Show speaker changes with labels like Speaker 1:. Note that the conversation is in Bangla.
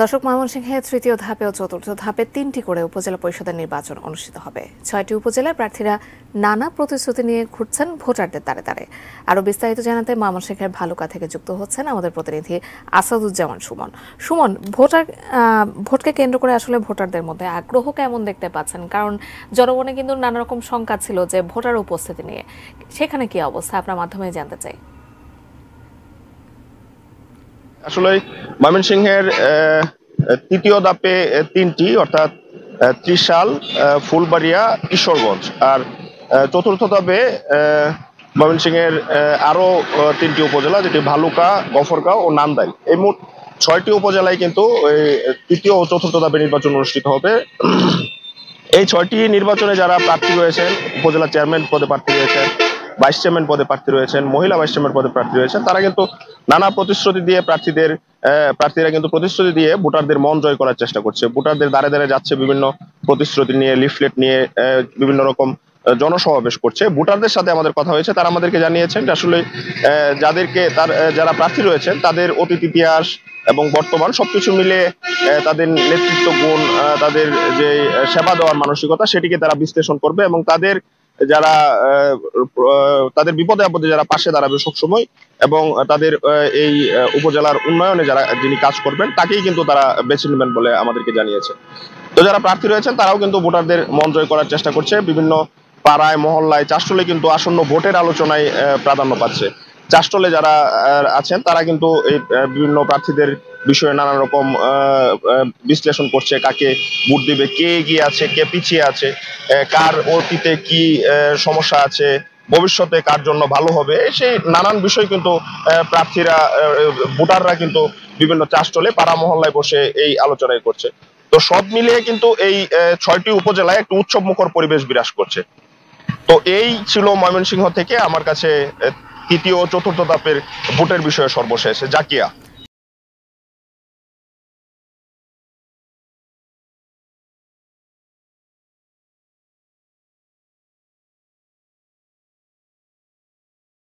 Speaker 1: দর্শক, ময়মনসিংহে তৃতীয় ধাপে ও চতুর্থ ধাপে ৩টি করে উপজেলা পরিষদের নির্বাচন অনুষ্ঠিত হবে। ৬টি উপজেলার প্রার্থীরা নানা প্রতিশ্রুতি নিয়ে ঘুরছেন ভোটারদের দ্বারে দ্বারে। আরো বিস্তারিত জানাতে ময়মনসিংহের ভালুকা থেকে যুক্ত হচ্ছেন আমাদের প্রতিনিধি আসাদুজ্জামান সুমন। সুমন, ভোটকে কেন্দ্র করে আসলে ভোটারদের মধ্যে আগ্রহ কেমন দেখতে পাচ্ছেন? কারণ জনগণে কিন্তু নানা রকম শঙ্কা ছিল যে ভোটার উপস্থিতি নিয়ে, সেখানে কি অবস্থা আপনার মাধ্যমে জানতে চাই।
Speaker 2: আসলে ময়মনসিংহের তৃতীয় ধাপে ৩টি, অর্থাৎ ত্রিশাল, ফুলবাড়িয়া, কিশোরগঞ্জ, আর চতুর্থ ধাপে ময়মনসিংহের আরো ৩টি উপজেলা, যেটি ভালুকা, গফরগাঁও ও নান্দাইল। এই মোট ৬টি উপজেলায় কিন্তু তৃতীয় ও চতুর্থ ধাপে নির্বাচন অনুষ্ঠিত হবে। এই ৬টি নির্বাচনে যারা প্রার্থী রয়েছেন, উপজেলা চেয়ারম্যান পদে প্রার্থী রয়েছেন, ভাইস চেয়ারম্যান পদে প্রার্থী রয়েছেন, মহিলা ভাইস চেয়ারম্যান পদে প্রার্থী রয়েছেন, তারা কিন্তু নানা প্রতিশ্রুতি দিয়ে প্রার্থীরা কিন্তু প্রতিশ্রুতি দিয়ে ভোটারদের মন জয় করার চেষ্টা করছে। ভোটারদের দ্বারে দ্বারে যাচ্ছে, বিভিন্ন প্রতিশ্রুতি নিয়ে, লিফলেট নিয়ে বিভিন্ন রকম জনসমাবেশ করছে। ভোটারদের সাথে আমাদের কথা হয়েছে, তারা আমাদেরকে জানিয়েছেন যে আসলে যারা প্রার্থী রয়েছেন তাদের অতীত ইতিহাস এবং বর্তমান সবকিছু মিলে তাদের নেতৃত্ব গুণ, তাদের যে সেবা দেওয়ার মানসিকতা, সেটিকে তারা বিশ্লেষণ করবে এবং তাদের বিপদে আপদে যারা পাশে দাঁড়াবে সবসময়, এবং তাদের এই উপজেলার উন্নয়নে যিনি কাজ করবেন তাকেই কিন্তু তারা বেছে নেবেন বলে আমাদেরকে জানিয়েছে। তো যারা প্রার্থী রয়েছেন তারাও কিন্তু ভোটারদের মন জয় করার চেষ্টা করছে। বিভিন্ন পাড়ায়, মহল্লায়, চাষটলে কিন্তু আসন্ন ভোটের আলোচনায় প্রাধান্য পাচ্ছে। চাষটলে যারা আছেন তারা কিন্তু এই বিভিন্ন প্রার্থীদের বিষয়ে নানা রকম বিশ্লেষণ করছে, কাকে ভোট দিবে, কে এগিয়ে আছে, কে পিছিয়ে আছে, কার অতীতে কি সমস্যা আছে, ভবিষ্যতে কার জন্য ভালো হবে, সেই নানান বিষয় কিন্তু ভোটাররা কিন্তু বিভিন্ন চাষটলে, পাড়া মহল্লায় বসে এই আলোচনায় করছে। তো সব মিলিয়ে কিন্তু এই ৬টি উপজেলায় একটু উৎসব মুখর পরিবেশ বিরাজ করছে। তো এই ছিল ময়মনসিংহ থেকে আমার কাছে তৃতীয় ও চতুর্থ ধাপের ভোটের বিষয়ে সর্বশেষ। জাকিয়া।